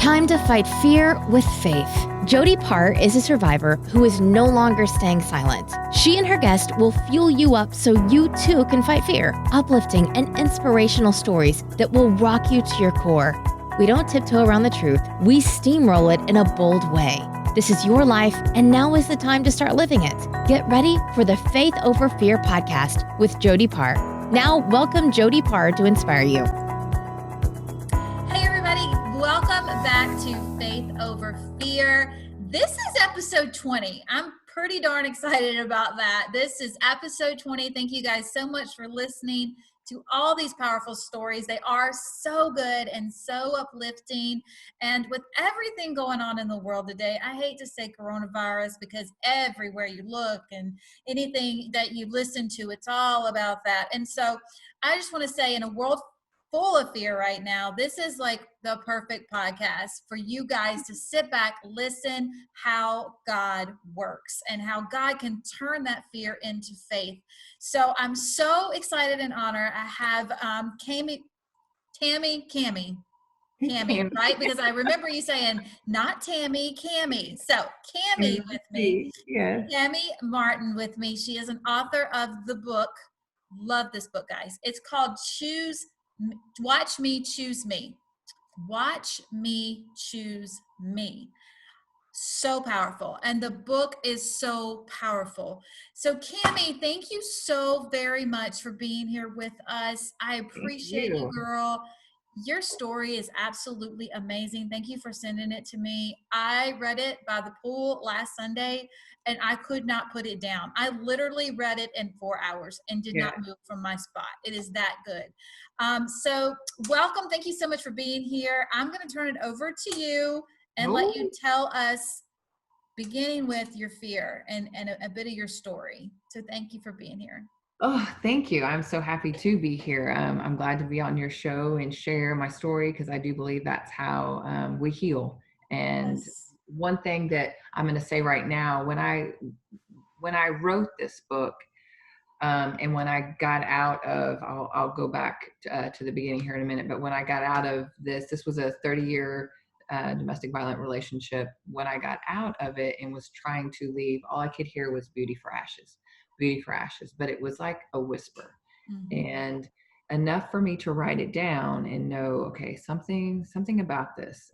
Time to fight fear with faith. Jody Paar is a survivor who is no longer staying silent. She and her guest will fuel you up so you too can fight fear. Uplifting and inspirational stories that will rock you to your core. We don't tiptoe around the truth. We steamroll it in a bold way. This is your life, and now is the time to start living it. Get ready for the Faith Over Fear podcast with Jody Paar. Now, welcome Jody Paar to inspire you. Hey everybody, welcome back to Faith Over Fear. This is episode 20. I'm pretty darn excited about that. This is episode 20. Thank you guys so much for listening to all these powerful stories. They are so good and so uplifting. And with everything going on in the world today, I hate to say coronavirus because everywhere you look and anything that you listen to, it's all about that. And so I just want to say, in a world full of fear right now, this is like the perfect podcast for you guys to sit back, listen how God works and how God can turn that fear into faith. So I'm so excited and honored. I have Cami, right? Because I remember you saying not Tammy, Cami. So Cami with me. Yes. Cami Martin with me. She is an author of the book. Love this book, guys. It's called Watch Me Choose Me. Watch Me Choose Me. So powerful. And the book is so powerful. So Cami, thank you so very much for being here with us. I appreciate you, girl. Your story is absolutely amazing. Thank you for sending it to me. I read it by the pool last Sunday and I could not put it down. I literally read it in 4 hours and did not move from my spot. It is that good. So welcome. Thank you so much for being here. I'm going to turn it over to you and let you tell us, beginning with your fear and a bit of your story. So thank you for being here. Oh, thank you. I'm so happy to be here. I'm glad to be on your show and share my story because I do believe that's how we heal. And one thing that I'm going to say right now, when I wrote this book, and when I got out of, I'll go back to the beginning here in a minute, but when I got out of this was a 30-year domestic violent relationship. When I got out of it and was trying to leave, all I could hear was beauty for ashes, but it was like a whisper. And enough for me to write it down and know, okay, something about this,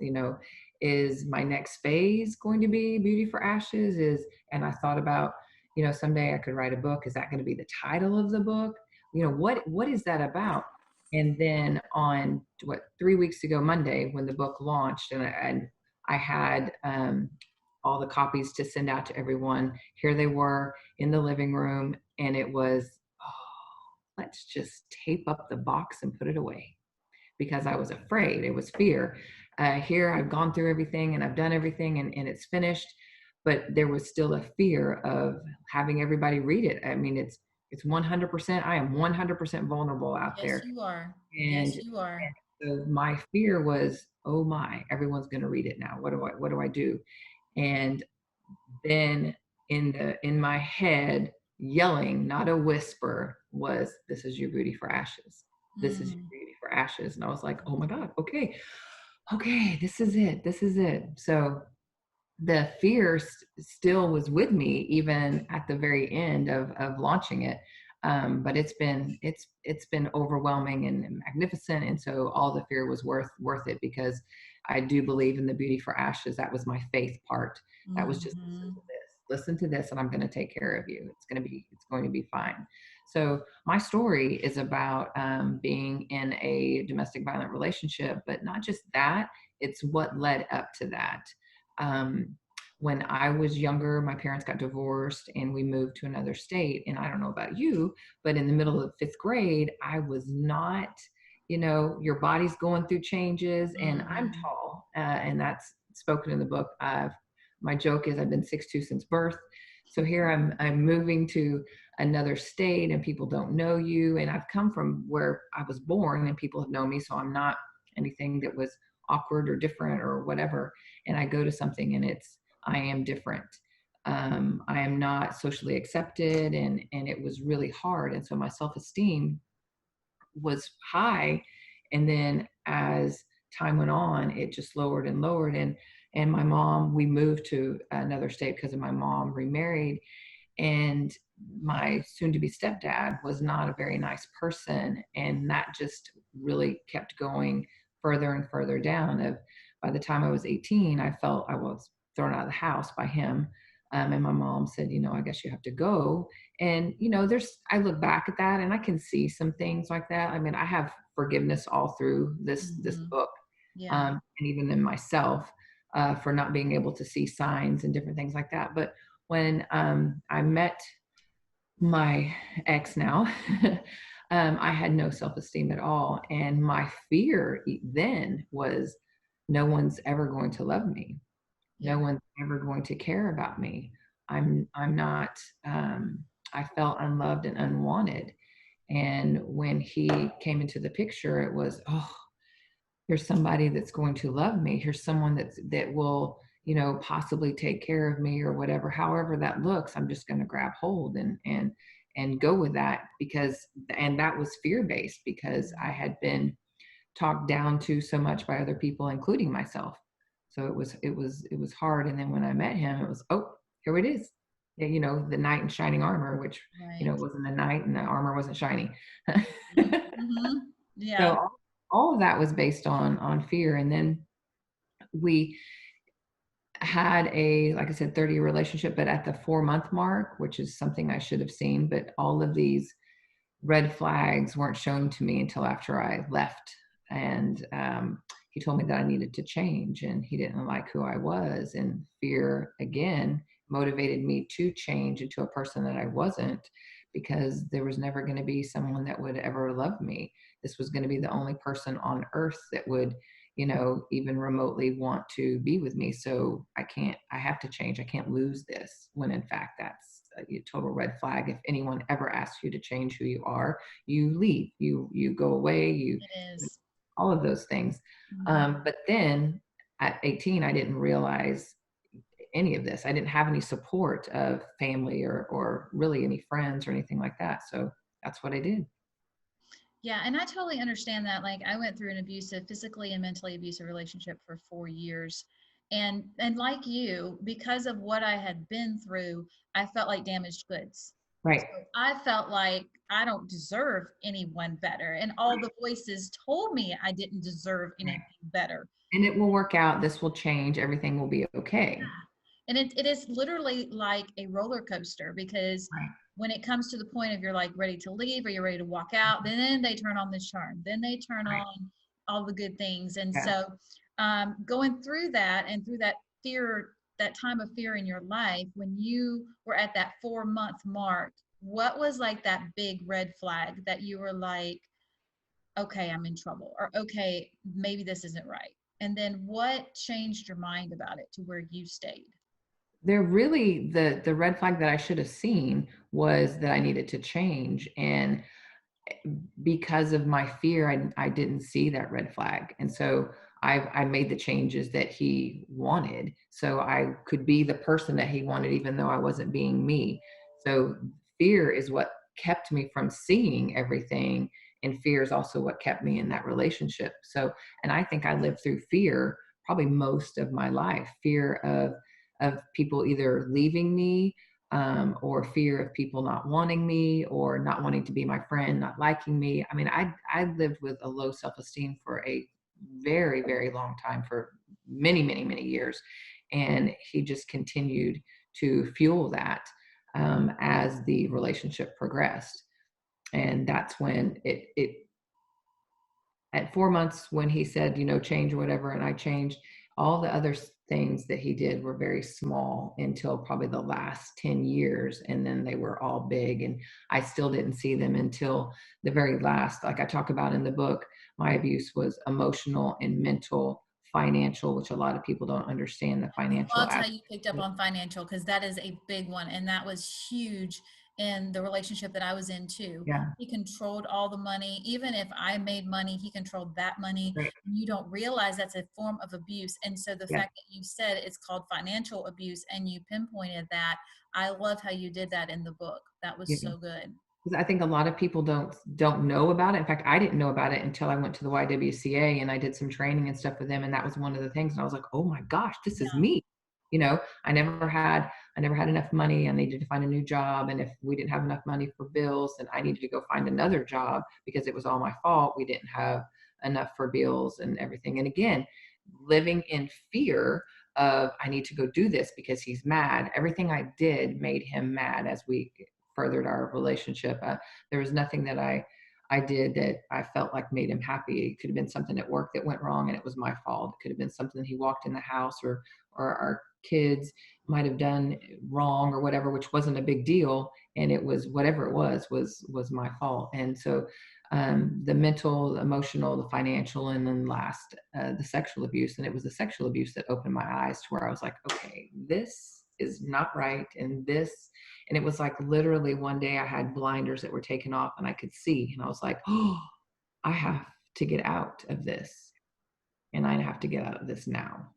is my next phase going to be beauty for ashes? And I thought about, someday I could write a book. Is that going to be the title of the book? What is that about? And then on 3 weeks ago, Monday, when the book launched, and I had all the copies to send out to everyone. Here they were in the living room, and it was, let's just tape up the box and put it away, because I was afraid. It was fear. Here I've gone through everything and I've done everything and it's finished, but there was still a fear of having everybody read it. I mean, it's 100%. I am 100% vulnerable out there. Yes, you are. And, yes, you are. And so my fear was, oh my, everyone's going to read it now. What do I do? And then in my head, yelling, not a whisper, was, this is your beauty for ashes. This is your beauty for ashes. And I was like, oh my God, okay, this is it. So the fear still was with me, even at the very end of launching it. But it's been overwhelming and magnificent. And so all the fear was worth it, because I do believe in the beauty for ashes. That was my faith part. That was just, listen to this and I'm going to take care of you. It's going to be fine. So my story is about being in a domestic violent relationship, but not just that, it's what led up to that. When I was younger, my parents got divorced and we moved to another state. And I don't know about you, but in the middle of 5th grade, I was not, your body's going through changes, and I'm tall, and that's spoken in the book. My joke is I've been 6'2" since birth. So here I'm moving to another state and people don't know you. And I've come from where I was born and people have known me. So I'm not anything that was awkward or different or whatever. And I go to something and I am different. I am not socially accepted, and it was really hard. And so my self-esteem was high. And then as time went on, it just lowered and lowered. And my mom, we moved to another state because of my mom remarried, and my soon-to-be stepdad was not a very nice person, and that just really kept going further and further down. Of by the time I was 18, I felt I was thrown out of the house by him. And my mom said, I guess you have to go. And I look back at that and I can see some things like that. I mean, I have forgiveness all through this book, Yeah. and even in myself, for not being able to see signs and different things like that. But when I met my ex now, I had no self-esteem at all. And my fear then was no one's ever going to love me. No Yeah. one's ever going to care about me. I'm not, I felt unloved and unwanted. And when he came into the picture, it was, oh, here's somebody that's going to love me. Here's someone that will, possibly take care of me or whatever. However that looks, I'm just going to grab hold and go with that, and that was fear based because I had been talked down to so much by other people, including myself. So it was hard. And then when I met him, it was, oh, here it is. Yeah, the knight in shining armor, which, Right. it wasn't the knight and the armor wasn't shiny. Mm-hmm. Yeah. So all of that was based on fear. And then we had like I said, 30-year relationship, but at the 4-month mark, which is something I should have seen, but all of these red flags weren't shown to me until after I left. And he told me that I needed to change, and he didn't like who I was. And fear, again, motivated me to change into a person that I wasn't, because there was never going to be someone that would ever love me. This was going to be the only person on earth that would, even remotely want to be with me. So I have to change. I can't lose this, when in fact that's a total red flag. If anyone ever asks you to change who you are, you leave, you go away, It is. all of those things. Mhm. But then at 18, I didn't realize any of this. I didn't have any support of family or really any friends or anything like that. So that's what I did. Yeah, and I totally understand that. Like I went through an abusive, physically and mentally abusive relationship for 4 years. And like you, because of what I had been through, I felt like damaged goods. Right. So I felt like I don't deserve anyone better. And all the voices told me I didn't deserve Right. anything better. And it will work out. This will change. Everything will be okay. And it is literally like a roller coaster, because Right. when it comes to the point of you're like ready to leave or you're ready to walk out, then they turn on the charm, then they turn Right. on all the good things. And Yeah. so going through that and through that fear, that time of fear in your life, when you were at that 4-month mark, what was like that big red flag that you were like, okay, I'm in trouble, or okay, maybe this isn't right? And then what changed your mind about it to where you stayed? They're really the red flag that I should have seen was that I needed to change. And because of my fear, I didn't see that red flag. And so I made the changes that he wanted, so I could be the person that he wanted, even though I wasn't being me. So fear is what kept me from seeing everything. And fear is also what kept me in that relationship. So, and I think I lived through fear probably most of my life, fear of people either leaving me, or fear of people not wanting me or not wanting to be my friend, not liking me. I mean, I lived with a low self-esteem for a very, very long time, for many, many, many years. And he just continued to fuel that as the relationship progressed. And that's when it at 4 months, when he said, change or whatever, and I changed, all the other things that he did were very small until probably the last 10 years. And then they were all big. And I still didn't see them until the very last. Like I talk about in the book, my abuse was emotional and mental, financial, which a lot of people don't understand the financial Loved how aspect. you picked up on financial, because that is a big one, and that was huge in the relationship that I was in too. Yeah. He controlled all the money. Even if I made money, he controlled that money. Right. And you don't realize that's a form of abuse. And so the Yeah. fact that you said it's called financial abuse and you pinpointed that, I love how you did that in the book. That was Yeah. so good. Because I think a lot of people don't know about it. In fact, I didn't know about it until I went to the YWCA and I did some training and stuff with them, and that was one of the things. And I was like, oh my gosh, this is Yeah. me. You know, I never had enough money. I needed to find a new job, and if we didn't have enough money for bills, then I needed to go find another job because it was all my fault. We didn't have enough for bills and everything. And again, living in fear of I need to go do this because he's mad. Everything I did made him mad as we furthered our relationship. There was nothing that I did that I felt like made him happy. It could have been something at work that went wrong and it was my fault. It could have been something he walked in the house, or our kids might have done wrong or whatever, which wasn't a big deal. And it was whatever it was my fault. And so the mental, the emotional, the financial, and then last, the sexual abuse. And it was the sexual abuse that opened my eyes to where I was like, okay, this is not right. And it was like literally one day I had blinders that were taken off and I could see. And I was like, oh, I have to get out of this. And I have to get out of this now.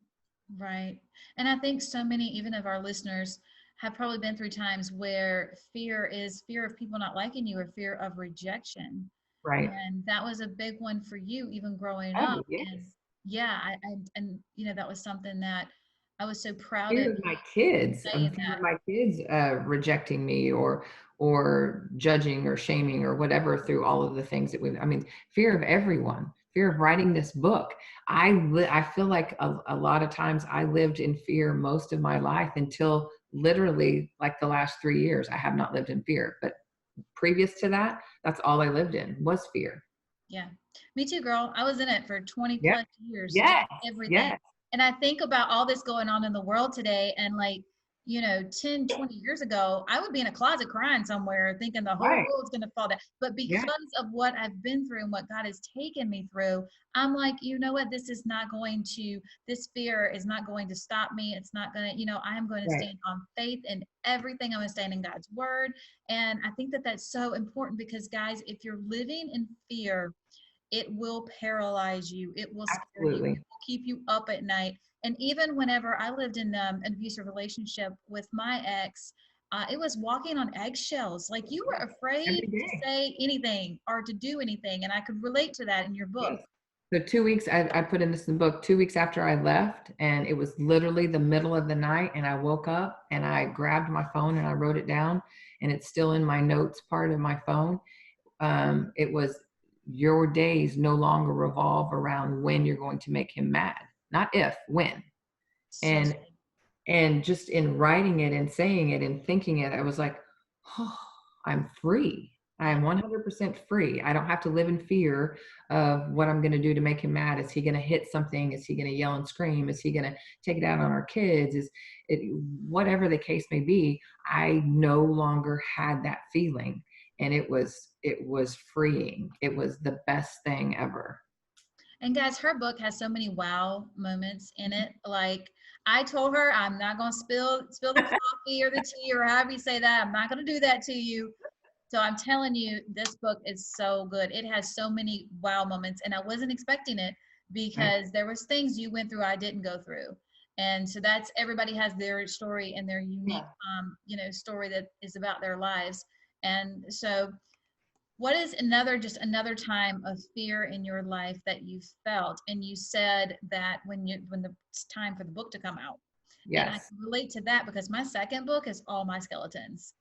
Right. And I think so many, even of our listeners, have probably been through times where fear is fear of people not liking you or fear of rejection. Right. And that was a big one for you, even growing Oh, up. yes. And yeah, and you know, that was something that I was so proud of Fear of you my kids, saying fear that. of my kids rejecting me, or judging or shaming or whatever, through all of the things that I mean, fear of everyone, fear of writing this book. I feel like a lot of times I lived in fear most of my life until literally like the last 3 years. I have not lived in fear, but previous to that, that's all I lived in was fear. Yeah. Me too, girl. I was in it for 20 Yep. plus years, just Yes. everything. Yes. And I think about all this going on in the world today, and like, you know, 10, 20 years ago, I would be in a closet crying somewhere thinking the whole Right. world's going to fall down. But Yeah. because of what I've been through and what God has taken me through, I'm like, you know what? This fear is not going to stop me. It's not going to, you know, I am going to Right. stand on faith in everything. I'm going to stand in God's word. And I think that that's so important because, guys, if you're living in fear, it will paralyze you. It will scare you. It Absolutely. will keep you up at night. And even whenever I lived in an abusive relationship with my ex, it was walking on eggshells. Like you were afraid Every to day. say anything or to do anything. And I could relate to that in your book. Yes. So 2 weeks, I put in this in the book, 2 weeks after I left, and it was literally the middle of the night, and I woke up and I grabbed my phone and I wrote it down, and it's still in my notes part of my phone. It was, your days no longer revolve around when you're going to make him mad, not if, when. So And and just in writing it and saying it and thinking it, I was like, oh, I'm free. I yeah, am 100% free. I don't have to live in fear of what I'm going to do to make him mad. Is he going to hit something? Is he going to yell and scream? Is he going to take it out on our kids? Is it, whatever the case may be, I no longer had that feeling. And it was freeing. It was the best thing ever. and guys, her book has so many wow moments in it. Like I told her, I'm not gonna spill the coffee or the tea or however you say that. I'm not gonna do that to you. So I'm telling you, this book is so good. It has so many wow moments, and I wasn't expecting it Right? because there was things you went through I didn't go through. And so that's everybody has their story and their unique, Yeah. you know, story that is about their lives. And so what is just another time of fear in your life that you felt? And you said that when it's time for the book to come out. And I Yes. can relate to that because my second book is all my skeletons.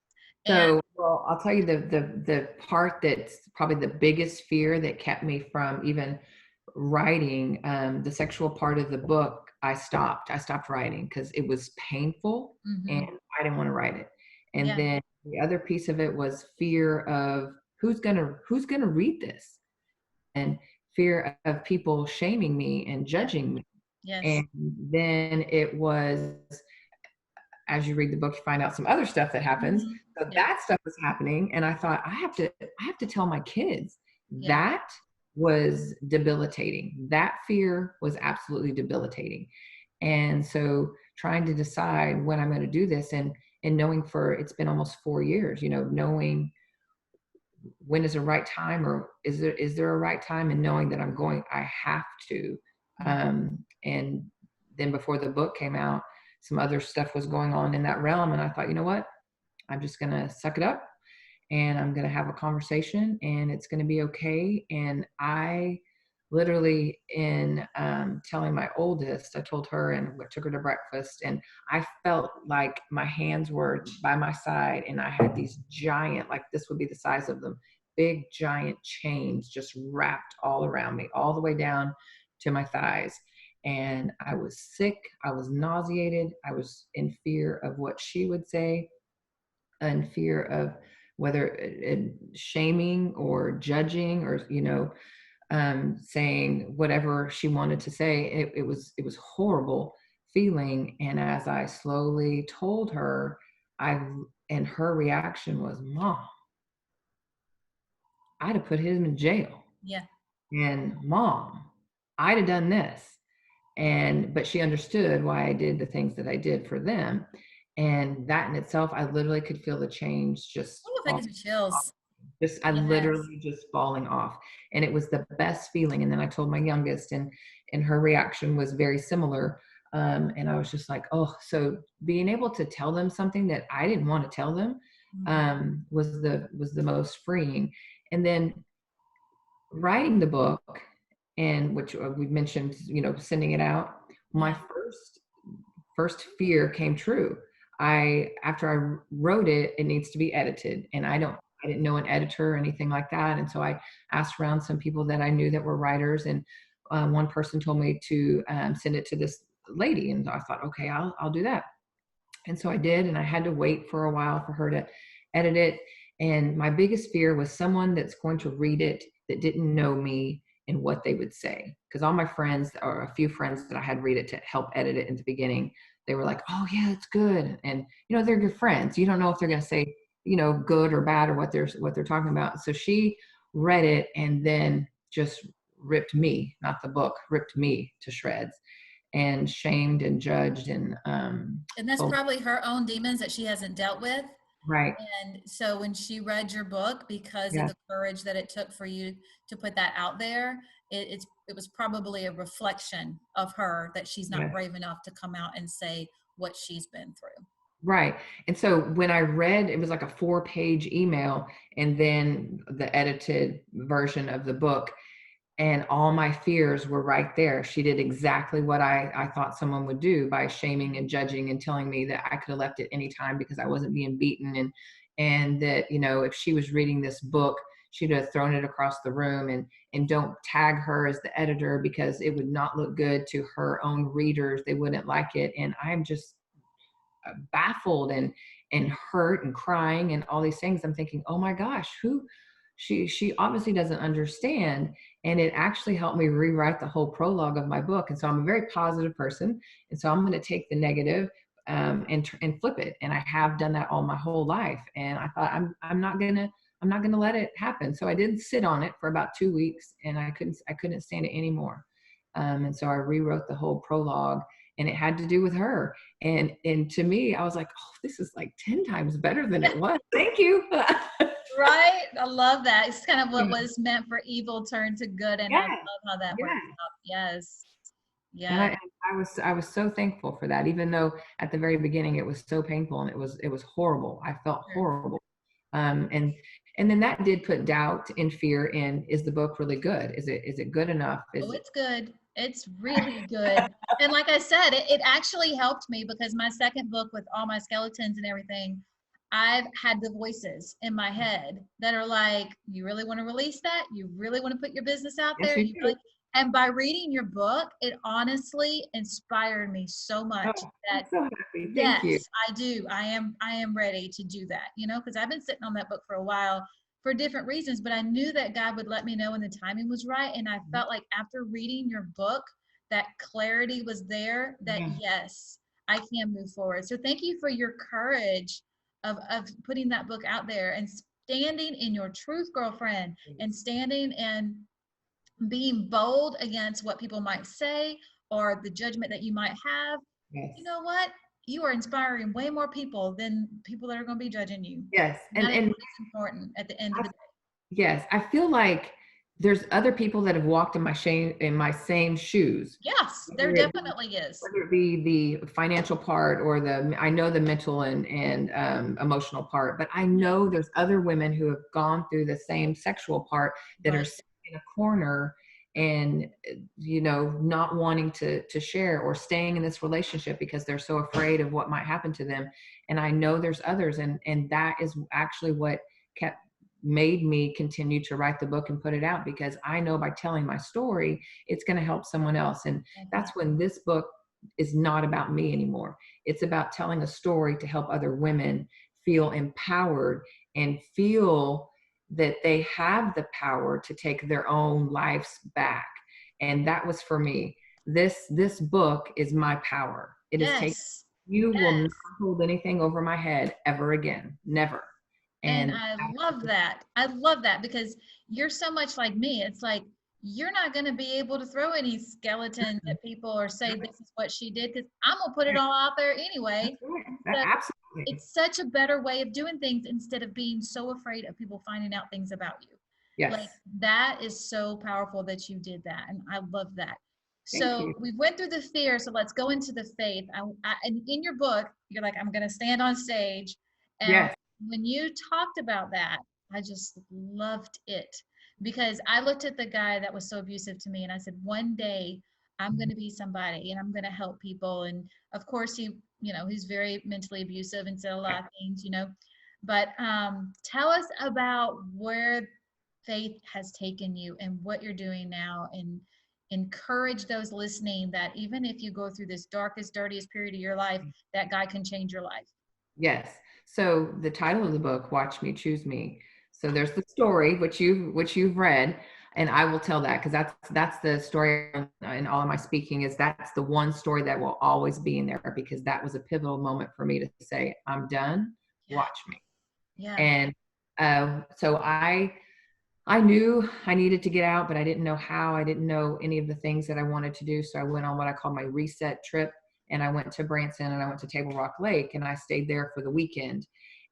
And So, well, I'll tell you the part that's probably the biggest fear that kept me from even writing, the sexual part of the book. I stopped writing because it was painful and mhm, I didn't want to write it. And yeah, then the other piece of it was fear of who's gonna read this, and fear of people shaming me and yeah, judging me. yes, And then it was, as you read the book, you find out some other stuff that happens. mhm, So yeah, that stuff was happening. And I thought, I have to tell my kids. yeah, That was debilitating. That fear was absolutely debilitating. And so trying to decide when I'm going to do this, and knowing, for it's been almost 4 years, knowing when is the right time, or is there a right time, and knowing that I have to. mhm, And then before the book came out, some other stuff was going on in that realm, and I thought, you know what, I'm just gonna suck it up and I'm going to have a conversation, and it's going to be okay. And I literally, in telling my oldest, I told her and took her to breakfast, and I felt like my hands were by my side, and I had these giant, like this would be the size of them, big giant chains just wrapped all around me, all the way down to my thighs. And I was sick. I was nauseated. I was in fear of what she would say, in fear of whether shaming or judging, or, saying whatever she wanted to say. It was horrible feeling. And as I slowly told her, I and her reaction was, "Mom, I'd have put him in jail." Yeah. And, "Mom, I'd have done this." But she understood why I did the things that I did for them. And that in itself, I literally could feel the change just Oh, that fall gives me chills. just I Yes. literally just falling off. And it was the best feeling. And then I told my youngest, and her reaction was very similar. And I was just like, oh, so being able to tell them something that I didn't want to tell them, was the most freeing. And then writing the book, and which we mentioned, sending it out, my Yeah. first fear came true. After I wrote it, it needs to be edited, and I didn't know an editor or anything like that. And so I asked around some people that I knew that were writers, and one person told me to send it to this lady, and I thought, okay, I'll do that. And so I did, and I had to wait for a while for her to edit it. And my biggest fear was someone that's going to read it that didn't know me and what they would say. Because all my friends, or a few friends that I had read it to help edit it in the beginning, they were like, oh yeah, it's good. And they're your friends. You don't know if they're going to say, good or bad, or what they're talking about. So she read it and then just ripped me, not the book, ripped me to shreds, and shamed and judged, and And that's told, probably her own demons that she hasn't dealt with. right, And so when she read your book, because of yeah, the courage that it took for you to put that out there, it was probably a reflection of her that she's not yeah, brave enough to come out and say what she's been through. right. And so when I read, it was like a 4-page email, and then the edited version of the book, and all my fears were right there. She did exactly what I thought someone would do, by shaming and judging and telling me that I could have left at any time because I wasn't being beaten, and that, if she was reading this book, she'd have thrown it across the room, and don't tag her as the editor because it would not look good to her own readers. They wouldn't like it. And I'm just baffled and hurt and crying and all these things. I'm thinking, oh my gosh, who she obviously doesn't understand. And it actually helped me rewrite the whole prologue of my book. And so I'm a very positive person, and so I'm going to take the negative, and flip it. And I have done that all my whole life. And I thought, I'm not gonna let it happen. So I did sit on it for about 2 weeks, and I couldn't stand it anymore. And so I rewrote the whole prologue, and it had to do with her. And to me, I was like, oh, this is like 10 times better than it was. Thank you. Right? I love that. It's kind of what Yeah. was meant for evil turned to good. And I Yes. love how that works Yes. out. Yes. And Yes. I was so thankful for that, even though at the very beginning it was so painful, and it was horrible. I felt Sure. horrible. And then that did put doubt and fear in, is the book really good? Is it good enough? Oh, Is it it's good. It's really good. And like I said, it actually helped me because my second book, with all my skeletons and everything, I've had the voices in my head that are like, you really want to release that? You really want to put your business out yes, there? you You do. really, and by reading your book, it honestly inspired me so Oh, much I'm that so happy. Thank you. yes, I do. I am ready to do that, because I've been sitting on that book for a while for different reasons, but I knew that God would let me know when the timing was right. And I felt like after reading your book, that clarity was there, that Yeah. yes, I can move forward. So thank you for your courage of putting that book out there and standing in your truth, girlfriend, and standing and being bold against what people might say or the judgment that you might have. You Yes. know what? You are inspiring way more people than people that are going to be judging you. Yes. And And that is and what's important at the end of I the day. Yes, I feel like there's other people that have walked in my same shoes. Yes, there Whether it be, definitely is. whether it be the financial part or I know the mental and emotional part, but I know there's other women who have gone through the same sexual part that are Right. sitting in a corner and, not wanting to share or staying in this relationship because they're so afraid of what might happen to them. And I know there's others, and that is actually what kept made me continue to write the book and put it out, because I know by telling my story, it's going to help someone else. And that's when this book is not about me anymore. It's about telling a story to help other women feel empowered and feel that they have the power to take their own lives back. And that was for me. This book is my power. It is taken. Yes. You will not Yes. hold anything over my head ever again. Never. And And I love that. I love that because you're so much like me. It's like you're not going to be able to throw any skeletons at people or say this is what she did because I'm going to put it all out there anyway. that's right. So Absolutely. it's such a better way of doing things instead of being so afraid of people finding out things about you. Yes. Like that is so powerful that you did that. And I love that. Thank So you. we went through the fear. So let's go into the faith. And in your book, you're like, I'm going to stand on stage. And Yes. when you talked about that, I just loved it because I looked at the guy that was so abusive to me and I said, one day I'm going to be somebody and I'm going to help people. And of course, he's very mentally abusive and said a lot of things, But tell us about where faith has taken you and what you're doing now, and encourage those listening that even if you go through this darkest, dirtiest period of your life, that guy can change your life. Yes. So the title of the book, Watch Me, Choose Me. So there's the story, which you've read, and I will tell that because that's the story in all of my speaking. Is that's the one story that will always be in there, because that was a pivotal moment for me to say, I'm done. Yeah. Watch me. Yeah. And so I knew I needed to get out, but I didn't know how. I didn't know any of the things that I wanted to do. So I went on what I call my reset trip, and I went to Branson and I went to Table Rock Lake, and I stayed there for the weekend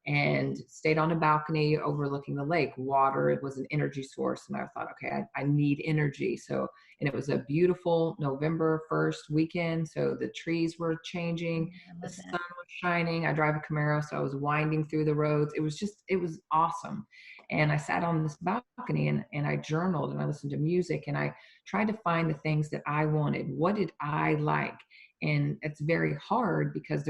and stayed on a balcony overlooking the lake. Water, it was an energy source. And I thought, okay, I need energy. So, and it was a beautiful November 1st weekend. So the trees were changing, the sun was shining. I drive a Camaro, so I was winding through the roads. It was awesome. And I sat on this balcony and I journaled and I listened to music and I tried to find the things that I wanted. What did I like? And it's very hard because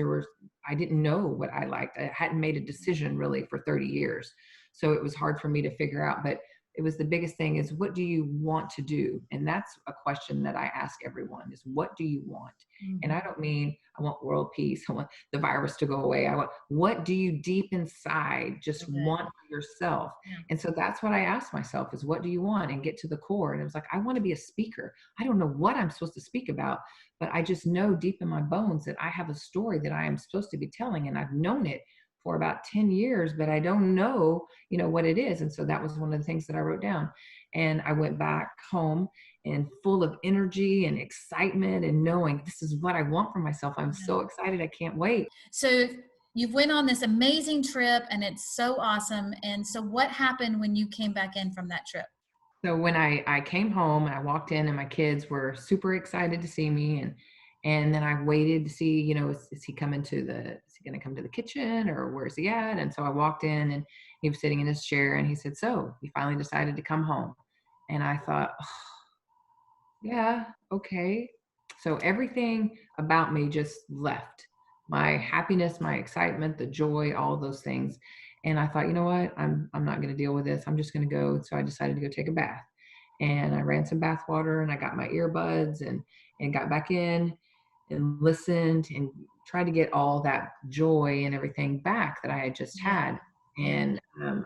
I didn't know what I liked. I hadn't made a decision really for 30 years. So it was hard for me to figure out, but it was the biggest thing is, what do you want to do? And that's a question that I ask everyone is, what do you want? Mm-hmm. And I don't mean I want world peace. I want the virus to go away. What do you deep inside just want for yourself? Yeah. And so that's what I asked myself is, what do you want? And get to the core. And it was like, I want to be a speaker. I don't know what I'm supposed to speak about, but I just know deep in my bones that I have a story that I am supposed to be telling. And I've known it for about 10 years, but I don't know, what it is. And so that was one of the things that I wrote down. And I went back home and full of energy and excitement and knowing this is what I want for myself. I'm so excited. I can't wait. So you've went on this amazing trip and it's so awesome. And so what happened when you came back in from that trip? So when I came home and I walked in and my kids were super excited to see me, and then I waited to see, is he going to come to the kitchen or where's he at? And so I walked in and he was sitting in his chair and he said, so you finally decided to come home. And I thought, oh, yeah, okay. So everything about me just left. My happiness, my excitement, the joy, all those things. And I thought, you know what? I'm not going to deal with this. I'm just going to go. So I decided to go take a bath. And I ran some bath water and I got my earbuds and got back in and listened and tried to get all that joy and everything back that I had just had. And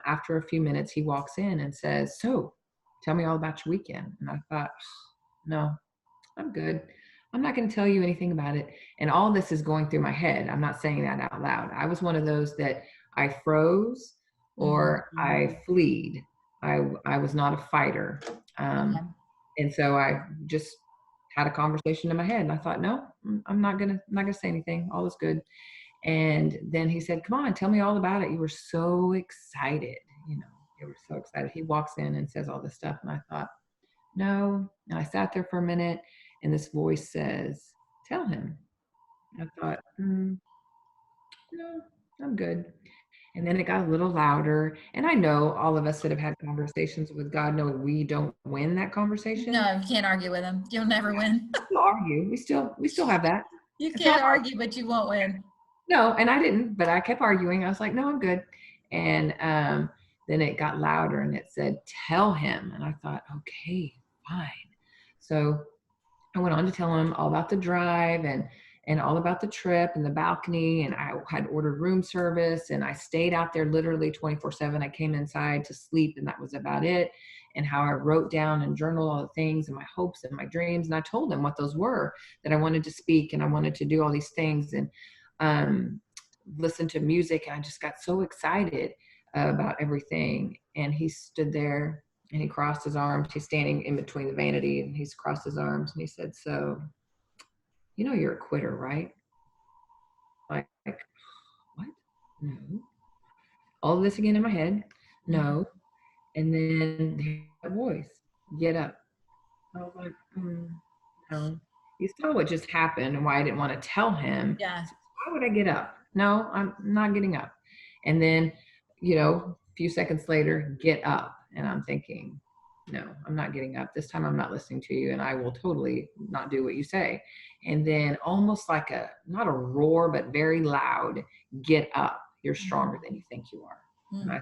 after a few minutes, he walks in and says, so tell me all about your weekend. And I thought, no, I'm good. I'm not going to tell you anything about it. And all this is going through my head. I'm not saying that out loud. I was one of those that I froze or I fled. I was not a fighter. And so I just had a conversation in my head and I thought, no, I'm not going to say anything. All is good. And then he said, come on, tell me all about it. You were so excited. You were so excited. He walks in and says all this stuff. And I thought, no. And I sat there for a minute, and this voice says, tell him. I thought, no, I'm good. And then it got a little louder. And I know all of us that have had conversations with God know we don't win that conversation. No, you can't argue with him. You'll never win. We still argue. We still have that. You And so can't argue, but you won't win. no, and I didn't, but I kept arguing. I was like, no, I'm good. And then it got louder and it said, tell him. And I thought, okay, fine. So I went on to tell him all about the drive and all about the trip and the balcony. And I had ordered room service and I stayed out there literally 24/7. I came inside to sleep and that was about it. And how I wrote down and journaled all the things and my hopes and my dreams. And I told him what those were, that I wanted to speak and I wanted to do all these things and listen to music. And I just got so excited about everything. And he stood there and he crossed his arms. He's standing in between the vanity and he's crossed his arms and he said, so, you know, you're a quitter, right? Like what? No. All of this again in my head. No. And then the voice, get up. I was like, no. You saw what just happened and why I didn't want to tell him. Yeah. Why would I get up? No, I'm not getting up. And then, you know, a few seconds later, get up. And I'm thinking, no, I'm not getting up. This time I'm not listening to you and I will totally not do what you say. And then almost like not a roar, but very loud, get up. You're stronger than you think you are. And I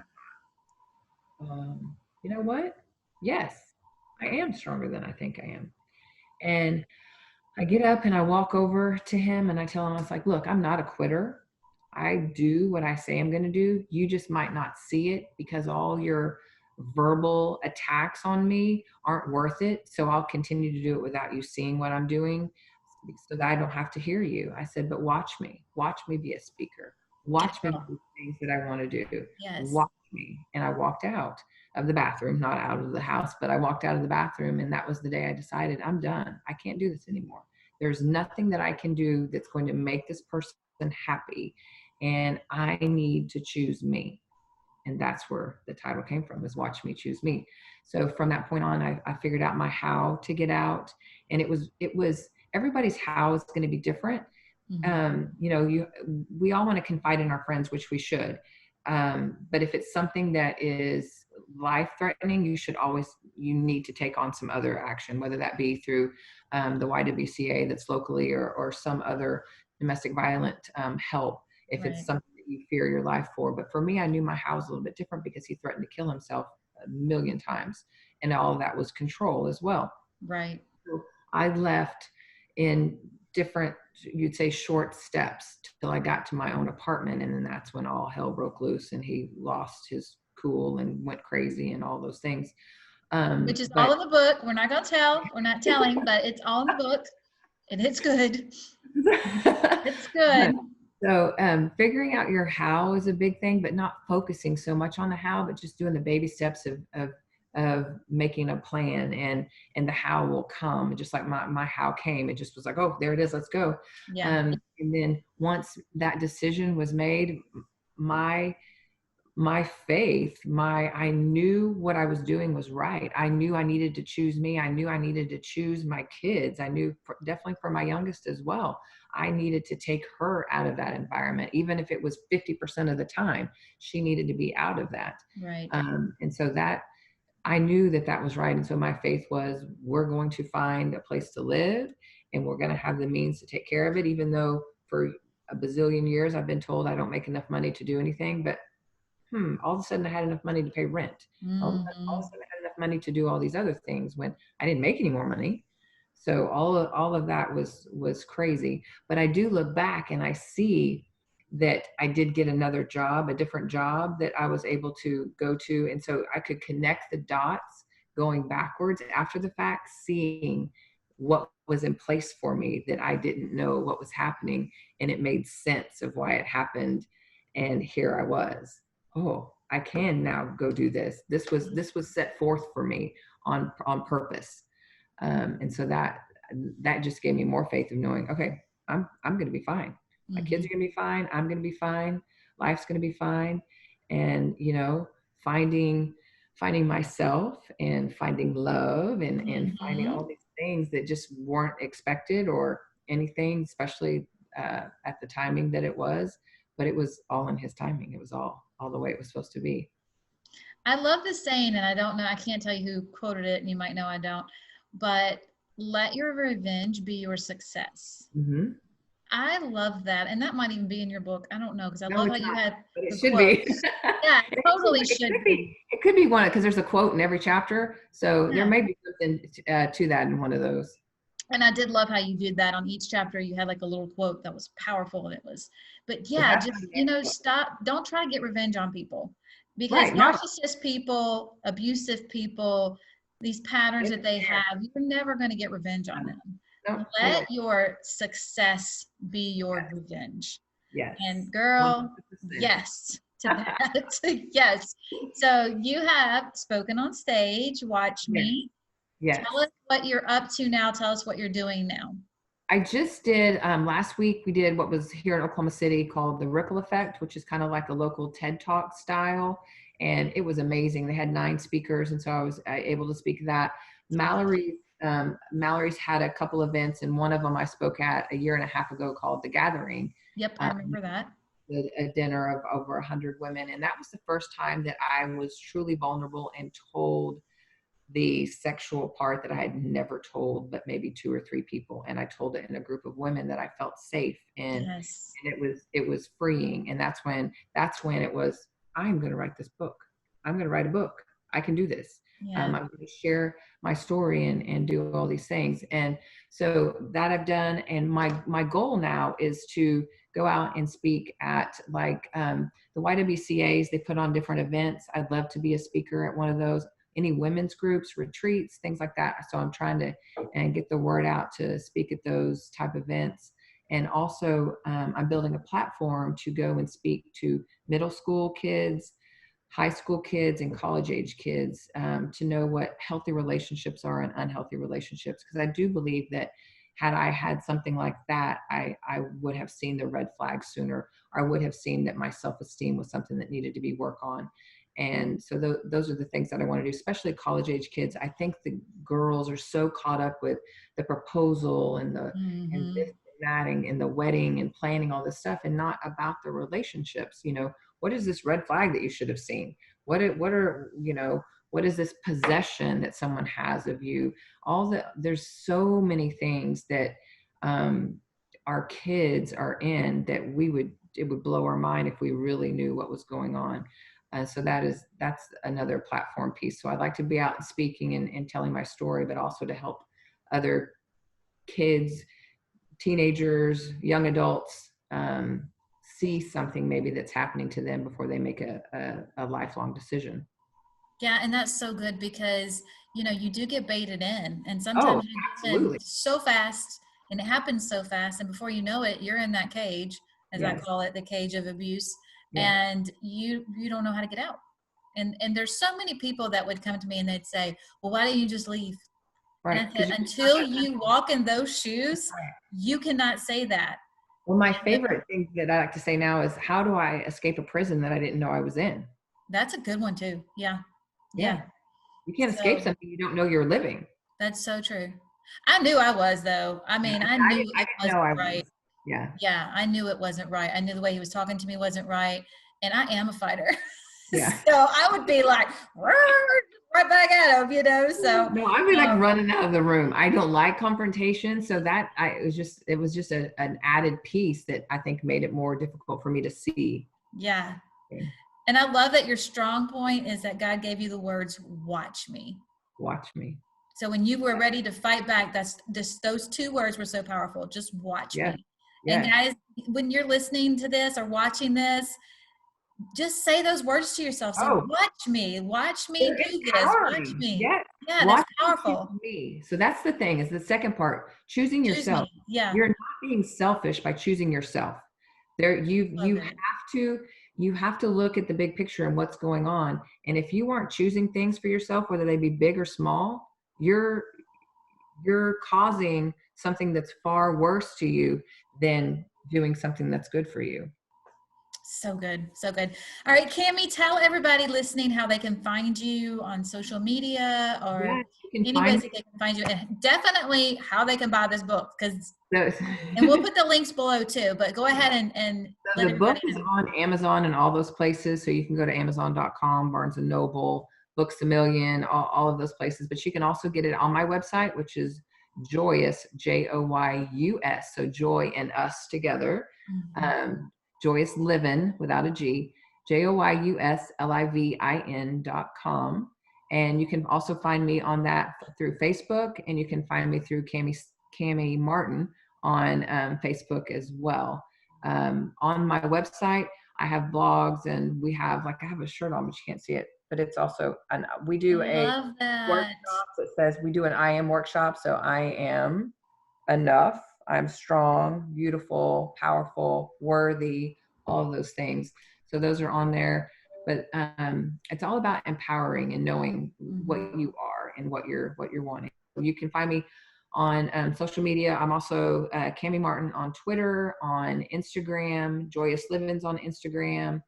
thought, you know what? Yes, I am stronger than I think I am. And I get up and I walk over to him and I tell him, I was like, look, I'm not a quitter. I do what I say I'm going to do. You just might not see it because all your verbal attacks on me aren't worth it. So I'll continue to do it without you seeing what I'm doing so that I don't have to hear you. I said, but watch me be a speaker. Watch me do things that I want to do. Yes. Watch me. And I walked out of the bathroom, not out of the house, but I walked out of the bathroom. And that was the day I decided I'm done. I can't do this anymore. There's nothing that I can do that's going to make this person happy. And I need to choose me. And that's where the title came from, is Watch Me Choose Me. So from that point on, I figured out my how to get out. And it was everybody's how is going to be different. You know, we all want to confide in our friends, which we should. But if it's something that is life-threatening, you need to take on some other action, whether that be through the YWCA that's locally or some other domestic violent help, if it's something that you fear your life for. But for me, I knew my how was a little bit different because he threatened to kill himself a million times. And all of that was control as well. Right. So I left in different, you'd say, short steps till I got to my own apartment. And then that's when all hell broke loose and he lost his cool and went crazy and all those things. Which is all in the book. We're not going to tell. We're not telling, but it's all in the book. And it's good. It's good. So figuring out your how is a big thing, but not focusing so much on the how, but just doing the baby steps of making a plan, and the how will come. Just like my how came, it just was like, oh, there it is, let's go. Yeah. And then once that decision was made, my faith, I knew what I was doing was right. I knew I needed to choose me. I knew I needed to choose my kids. I knew definitely for my youngest as well, I needed to take her out of that environment. Even if it was 50% of the time, she needed to be out of that. Right. And so that I knew that was right. And so my faith was, we're going to find a place to live and we're going to have the means to take care of it. Even though for a bazillion years, I've been told I don't make enough money to do anything, but all of a sudden I had enough money to pay rent. All of a sudden I had enough money to do all these other things when I didn't make any more money. So all of that was crazy. But I do look back and I see that I did get another job, a different job that I was able to go to. And so I could connect the dots going backwards after the fact, seeing what was in place for me that I didn't know what was happening. And it made sense of why it happened. And here I was. Oh, I can now go do this. This was set forth for me on purpose. And so that just gave me more faith of knowing, okay, I'm going to be fine. My kids are going to be fine. I'm going to be fine. Life's going to be fine. And, you know, finding finding myself and finding love and finding Mhm. all these things that just weren't expected or anything, especially at the timing that it was. But it was all in his timing. It was all the way it was supposed to be. I love this saying, and I don't know, I can't tell you who quoted it, and you might know I don't, but let your revenge be your success. Hmm. I love that. And that might even be in your book. I don't know, because I No, love how it's you not, had but it the should be. quotes. Yeah, it totally should be. It could be one because there's a quote in every chapter, so there Yeah. may be something to that in one of those. And I did love how you did that on each chapter. You had like a little quote that was powerful, and it was, but So yeah, that's just, stop. Don't try to get revenge on people, because right. No, narcissist people, abusive people, these patterns it's that they there. have, you're never going to get revenge on them. No, you Let won't. your success be your revenge. Yes. And girl, 100%. yes to that. Yes. So you have spoken on stage. Watch Yes. me. Yes. Tell us what you're up to now. Tell us what you're doing now. I just did last week. We did what was here in Oklahoma City called the Ripple Effect, which is kind of like a local TED Talk style, and it was amazing. They had 9 speakers, and so I was able to speak that. Mallory's had a couple events, and one of them I spoke at a year and a half ago called The Gathering. Yep, I remember that. A dinner of over 100 women, and that was the first time that I was truly vulnerable and told the sexual part that I had never told but maybe 2 or 3 people, and I told it in a group of women that I felt safe in. Yes. And it was freeing. And that's when it was, I'm going to write this book. I'm going to write a book. I can do this. Yeah. I'm going to share my story and do all these things. And so that I've done. And my goal now is to go out and speak at like the YWCAs. They put on different events. I'd love to be a speaker at one of those, any women's groups, retreats, things like that. So I'm trying to get the word out to speak at those type of events. And also I'm building a platform to go and speak to middle school kids, high school kids, and college age kids to know what healthy relationships are and unhealthy relationships. Because I do believe that had I had something like that, I would have seen the red flags sooner. I would have seen that my self-esteem was something that needed to be worked on. And so those are the things that I want to do, especially college age kids. I think the girls are so caught up with the proposal and the and this and that and the wedding and planning all this stuff, and not about the relationships. What is this red flag that you should have seen? What is this possession that someone has of you? There's so many things that our kids are in that it would blow our mind if we really knew what was going on. So that's another platform piece. So I'd like to be out and speaking and telling my story, but also to help other kids, teenagers, young adults see something maybe that's happening to them before they make a lifelong decision. Yeah, and that's so good, because you do get baited in, and Oh, sometimes you get in absolutely. so fast, and it happens so fast, and before you know it, you're in that cage, as I Yes. call it, the cage of abuse, Yes. and you don't know how to get out. And there's so many people that would come to me and they'd say, well, why don't you just leave? Right. And I said, until you walk in those shoes, you cannot say that. Well, my favorite thing that I like to say now is, how do I escape a prison that I didn't know I was in? That's a good one too. Yeah. Yeah. You can't escape So something you don't know you're living. that's so true. I knew I was, though. I mean, I knew I it didn't know wasn't I right. was. Yeah. Yeah, I knew it wasn't right. I knew the way he was talking to me wasn't right. And I am a fighter. Yeah. So I would be like, right back at him, So No, I'd be like running out of the room. I don't like confrontation. So it was just an added piece that I think made it more difficult for me to see. yeah. Okay. And I love that your strong point is that God gave you the words, watch me. Watch me. So when you were ready to fight back, that's just, those 2 words were so powerful. Just watch me. Yeah. And guys, when you're listening to this or watching this, just say those words to yourself. Say, watch me do this. Watch me. Yeah, that's powerful. Me. So that's the thing, is the second part, choosing yourself. Yeah. You're not being selfish by choosing yourself. You have to look at the big picture and what's going on. And if you aren't choosing things for yourself, whether they be big or small, you're causing something that's far worse to you than doing something that's good for you. So good. So good. All right, Cami, tell everybody listening how they can find you on social media or Yes, you can any find ways that they can find you, and definitely how they can buy this book, because, those. and we'll put the links below too, but go ahead and So let the book everybody is know. on Amazon and all those places. So you can go to Amazon.com, Barnes and Noble, Books a Million, all of those places. But you can also get it on my website, which is Joyus, Joyus. So joy and us together. Joyus Livin without a G, JoyusLivin.com. And you can also find me on that through Facebook, and you can find me through Cami Martin on Facebook as well. On my website, I have blogs, and we have, like, I have a shirt on, but you can't see it, but it's also, and we do I a love that. workshop that says we do an I am workshop. So I am enough, I'm strong, beautiful, powerful, worthy, all of those things. So those are on there. But it's all about empowering and knowing what you are and what you're wanting. You can find me on social media. I'm also Cami Martin on Twitter, on Instagram, Joyus Livins on Instagram.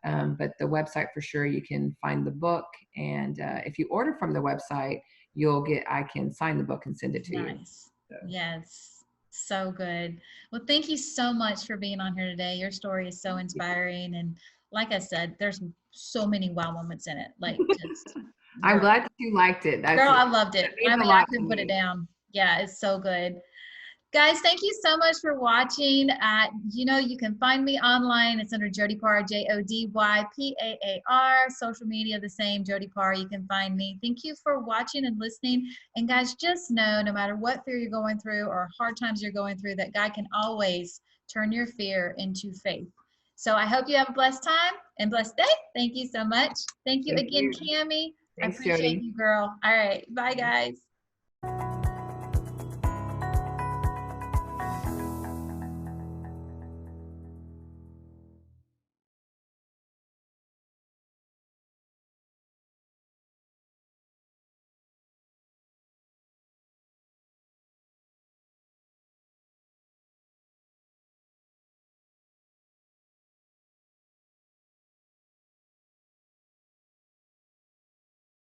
But the website for sure, you can find the book. And if you order from the website, I can sign the book and send it to you. Nice. Yes. So good. Well, thank you so much for being on here today. Your story is so inspiring. And like I said, there's so many wow moments in it. Like, just, I'm girl, glad that you liked it. I loved it. I mean, I couldn't put it down. down. Yeah, it's so good. Guys, thank you so much for watching. You can find me online. It's under Jody Paar, JodyPaar. Social media, the same, Jody Paar. You can find me. Thank you for watching and listening. And guys, just know, no matter what fear you're going through or hard times you're going through, that God can always turn your fear into faith. So I hope you have a blessed time and blessed day. Thank you so much. Thank you again, Cami. I Thanks, appreciate Jody. you, girl. All right. Bye, guys.